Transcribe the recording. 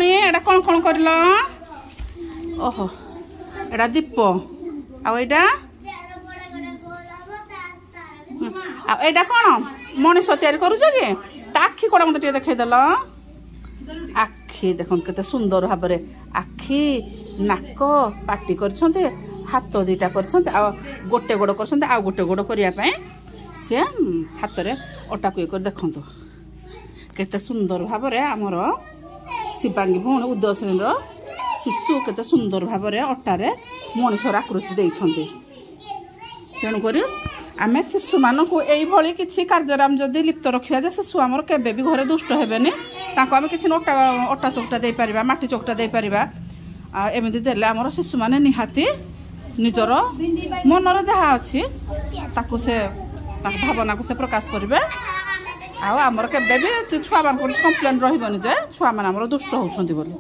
ଭଉଣୀ ଏଇଟା କ'ଣ କ'ଣ କରିଲ? ଓହୋ ଏଇଟା ଦୀପ ଆଉ ଏଇଟା ଆଉ ଏଇଟା କ'ଣ ମଣିଷ ତିଆରି କରୁଛ କି? ତା ଆଖି କୋଡ଼ା ମୋତେ ଟିକେ ଦେଖେଇଦେଲ। ଆଖି ଦେଖନ୍ତୁ କେତେ ସୁନ୍ଦର ଭାବରେ ଆଖି ନାକ ପାଟି କରିଛନ୍ତି, ହାତ ଦୁଇଟା କରିଛନ୍ତି, ଆଉ ଗୋଟେ ଗୋଡ଼ କରିଛନ୍ତି, ଆଉ ଗୋଟେ ଗୋଡ଼ କରିବା ପାଇଁ ସେ ହାତରେ ଅଟାକୁ ଇଏ କରି ଦେଖନ୍ତୁ କେତେ ସୁନ୍ଦର ଭାବରେ ଆମର ଶିବାଙ୍ଗୀ ଭଉଣୀ ଉଦୟଶ୍ରୀର ଶିଶୁ କେତେ ସୁନ୍ଦର ଭାବରେ ଅଟାରେ ମଣିଷର ଆକୃତି ଦେଇଛନ୍ତି। ତେଣୁକରି ଆମେ ଶିଶୁମାନଙ୍କୁ ଏଇଭଳି କିଛି କାର୍ଯ୍ୟରେ ଆମେ ଯଦି ଲିପ୍ତ ରଖିବା ଯେ ଶିଶୁ ଆମର କେବେ ବି ଘରେ ଦୁଷ୍ଟ ହେବେନି। ତାଙ୍କୁ ଆମେ କିଛି ଅଟା ଚକଟା ଦେଇପାରିବା, ମାଟି ଚକଟା ଦେଇପାରିବା। ଆଉ ଏମିତି ଦେଲେ ଆମର ଶିଶୁମାନେ ନିହାତି ନିଜର ମନରେ ଯାହା ଅଛି ତାକୁ ସେ ତାଙ୍କ ଭାବନାକୁ ସେ ପ୍ରକାଶ କରିବେ। ଆଉ ଆମର କେବେ ବି ଛୁଆମାନଙ୍କର କମ୍ପ୍ଲେନ୍ ରହିବନି ଯେ ଛୁଆମାନେ ଆମର ଦୁଷ୍ଟ ହେଉଛନ୍ତି ବୋଲି।